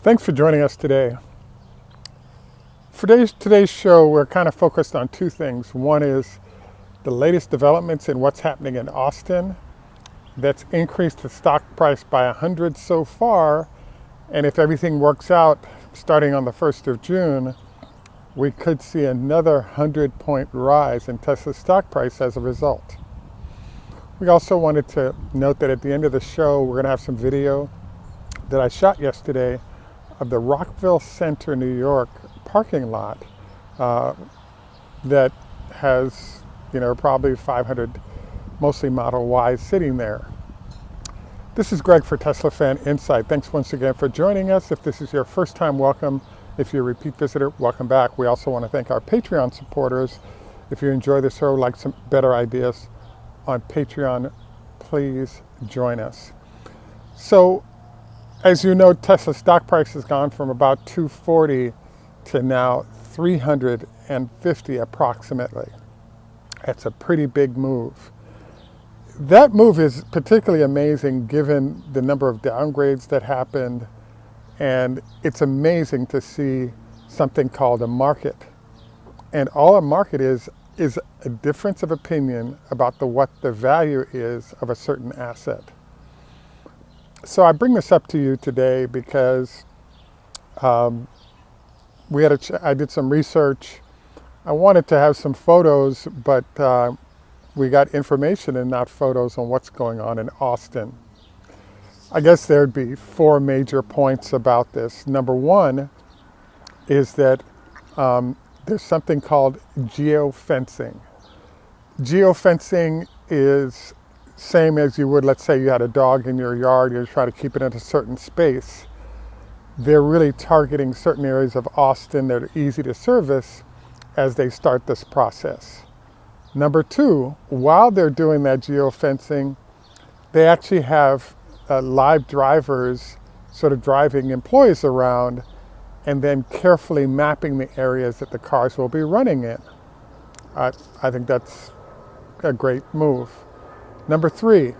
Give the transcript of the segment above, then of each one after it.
Thanks for joining us today. For today's show, we're kind of focused on two things. One is the latest developments in what's happening in Austin that's increased the stock price by 100 so far. And if everything works out, starting on the 1st of June, we could see another 100-point rise in Tesla's stock price as a result. We also wanted to note that at the end of the show, we're going to have some video that I shot yesterday of the Rockville Center, New York parking lot that has, probably 500 mostly Model Ys sitting there. This is Greg for Teslafaninsight. Thanks once again for joining us. If this is your first time, welcome. If you're a repeat visitor, welcome back. We also want to thank our Patreon supporters. If you enjoy this show, like some better ideas on Patreon, please join us. So, as you know, Tesla's stock price has gone from about 240 to now 350 approximately. That's a pretty big move. That move is particularly amazing given the number of downgrades that happened, and it's amazing to see something called a market. And all a market is a difference of opinion about what the value is of a certain asset. So I bring this up to you today because I did some research. I wanted to have some photos, but we got information and not photos on what's going on in Austin. I guess there'd be four major points about this. Number one is that there's something called geofencing. Geofencing is same as you would, let's say you had a dog in your yard, you're trying to keep it in a certain space. They're really targeting certain areas of Austin that are easy to service as they start this process. Number two, while they're doing that geofencing, they actually have live drivers sort of driving employees around and then carefully mapping the areas that the cars will be running in. I think that's a great move. Number three,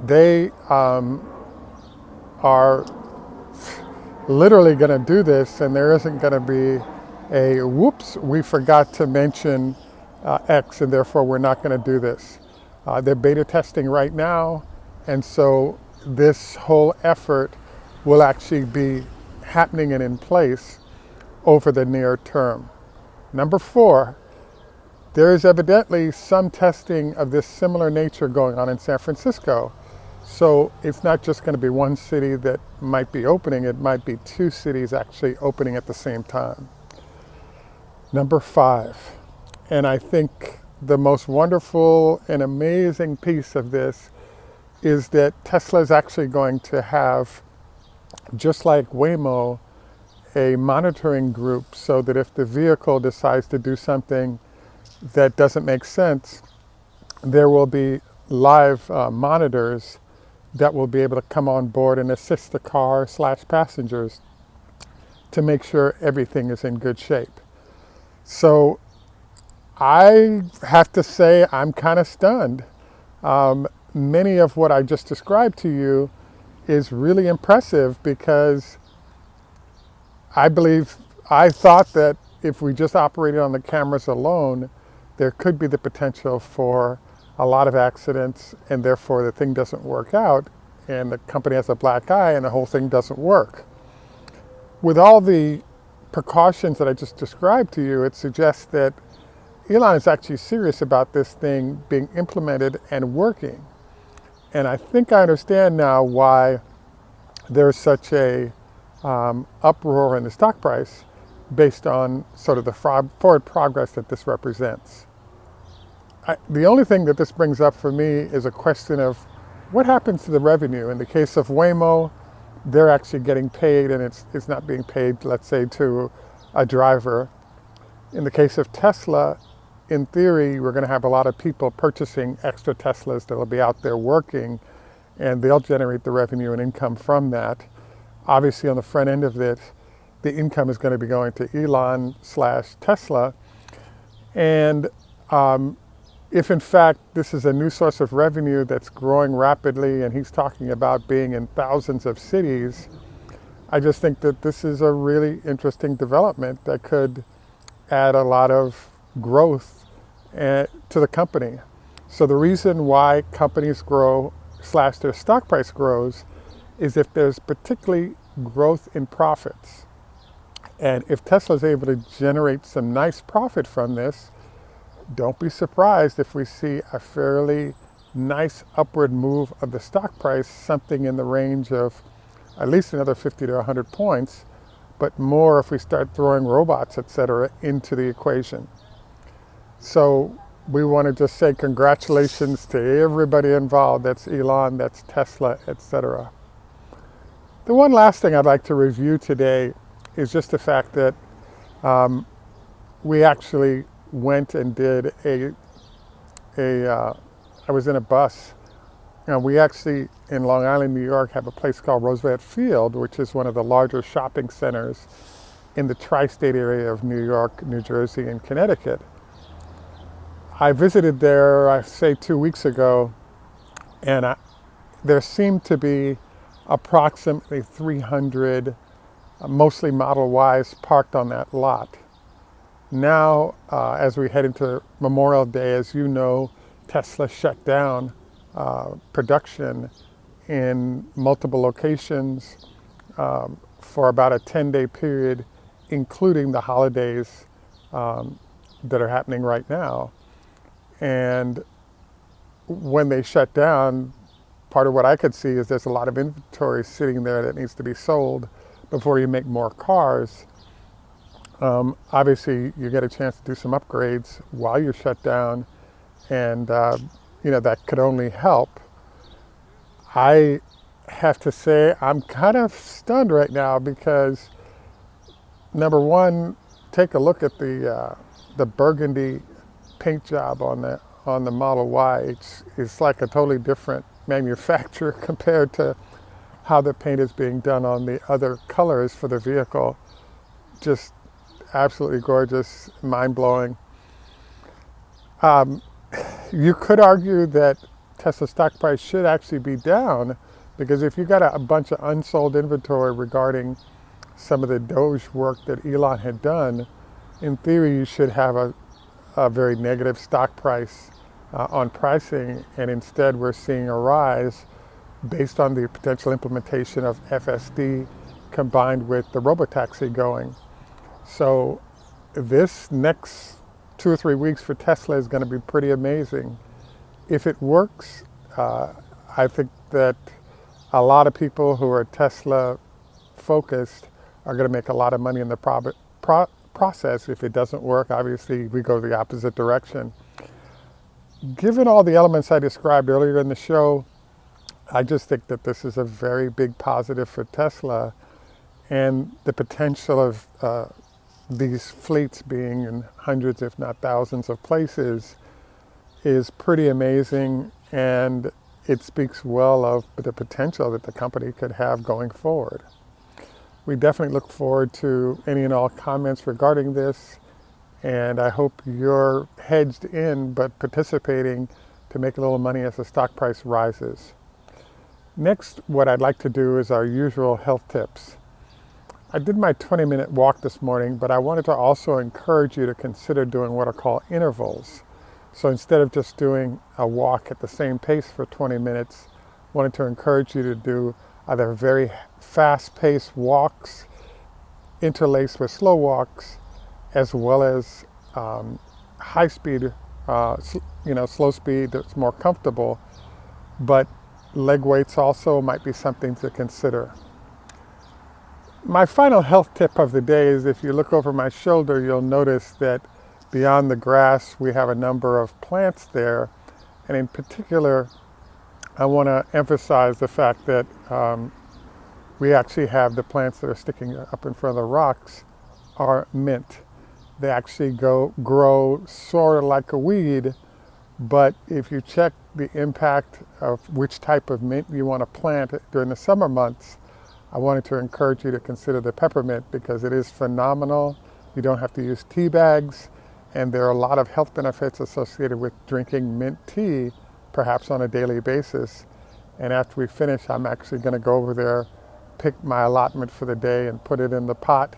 they are literally going to do this, and there isn't going to be a whoops, we forgot to mention X, and therefore we're not going to do this. They're beta testing right now, and so this whole effort will actually be happening and in place over the near term. Number four, there is evidently some testing of this similar nature going on in San Francisco. So it's not just going to be one city that might be opening, it might be two cities actually opening at the same time. Number five, and I think the most wonderful and amazing piece of this is that Tesla is actually going to have, just like Waymo, a monitoring group so that if the vehicle decides to do something that doesn't make sense, there will be live monitors that will be able to come on board and assist the car/passengers to make sure everything is in good shape. So I have to say I'm kind of stunned. Many of what I just described to you is really impressive because I thought that if we just operated on the cameras alone, there could be the potential for a lot of accidents, and therefore the thing doesn't work out, and the company has a black eye, and the whole thing doesn't work. With all the precautions that I just described to you, it suggests that Elon is actually serious about this thing being implemented and working. And I think I understand now why there's such a uproar in the stock price based on sort of the forward progress that this represents. The only thing that this brings up for me is a question of what happens to the revenue. In the case of Waymo, they're actually getting paid, and it's not being paid, let's say, to a driver. In the case of Tesla, in theory, we're going to have a lot of people purchasing extra Teslas that will be out there working, and they'll generate the revenue and income from that. Obviously, on the front end of it, the income is going to be going to Elon/Tesla. And if in fact this is a new source of revenue that's growing rapidly, and he's talking about being in thousands of cities, I just think that this is a really interesting development that could add a lot of growth to the company. So the reason why companies grow slash their stock price grows is if there's particularly growth in profits. And if Tesla is able to generate some nice profit from this, don't be surprised if we see a fairly nice upward move of the stock price, something in the range of at least another 50 to 100 points, but more if we start throwing robots, etc., into the equation. So we want to just say congratulations to everybody involved. That's Elon, that's Tesla, etc. The one last thing I'd like to review today is just the fact that we actually went and did I was in a bus. We actually, in Long Island, New York, have a place called Roosevelt Field, which is one of the larger shopping centers in the tri-state area of New York, New Jersey, and Connecticut. I visited there, I say 2 weeks ago, and there seemed to be approximately 300, mostly Model Ys, parked on that lot. Now, as we head into Memorial Day, as you know, Tesla shut down production in multiple locations for about a 10-day period, including the holidays that are happening right now. And when they shut down, part of what I could see is there's a lot of inventory sitting there that needs to be sold before you make more cars. Obviously, you get a chance to do some upgrades while you're shut down, and that could only help. I have to say I'm kind of stunned right now because, number one, take a look at the burgundy paint job on the Model Y. It's like a totally different manufacturer compared to how the paint is being done on the other colors for the vehicle. Just absolutely gorgeous, mind-blowing. You could argue that Tesla stock price should actually be down, because if you got a bunch of unsold inventory regarding some of the Doge work that Elon had done, in theory you should have a very negative stock price on pricing, and instead we're seeing a rise based on the potential implementation of FSD combined with the Robotaxi going. So this next 2 or 3 weeks for Tesla is going to be pretty amazing. If it works, I think that a lot of people who are Tesla focused are going to make a lot of money in the process. If it doesn't work, obviously we go the opposite direction. Given all the elements I described earlier in the show, I just think that this is a very big positive for Tesla, and the potential of these fleets being in hundreds, if not thousands of places is pretty amazing, and it speaks well of the potential that the company could have going forward. We definitely look forward to any and all comments regarding this, and I hope you're hedged in but participating to make a little money as the stock price rises. Next, what I'd like to do is our usual health tips. I did my 20-minute walk this morning, but I wanted to also encourage you to consider doing what are called intervals. So instead of just doing a walk at the same pace for 20 minutes, I wanted to encourage you to do either very fast-paced walks interlaced with slow walks, as well as high-speed, slow speed that's more comfortable, but leg weights also might be something to consider. My final health tip of the day is, if you look over my shoulder, you'll notice that beyond the grass, we have a number of plants there. And in particular, I want to emphasize the fact that we actually have the plants that are sticking up in front of the rocks are mint. They actually grow sort of like a weed, but if you check the impact of which type of mint you want to plant during the summer months, I wanted to encourage you to consider the peppermint, because it is phenomenal. You don't have to use tea bags, and there are a lot of health benefits associated with drinking mint tea, perhaps on a daily basis. And after we finish, I'm actually going to go over there pick my allotment for the day and put it in the pot.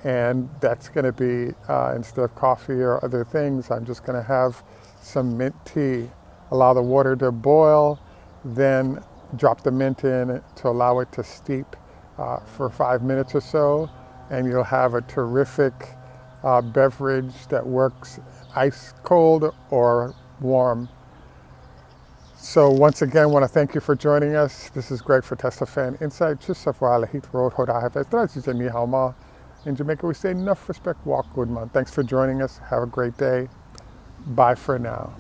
And that's going to be, instead of coffee or other things, I'm just going to have some mint tea. Allow the water to boil, then drop the mint in to allow it to steep for 5 minutes or so, and you'll have a terrific beverage that works ice cold or warm. So once again, I want to thank you for joining us. This is Greg for Teslafaninsight. In Jamaica, we say enough respect, walk good man. Thanks for joining us. Have a great day. Bye for now.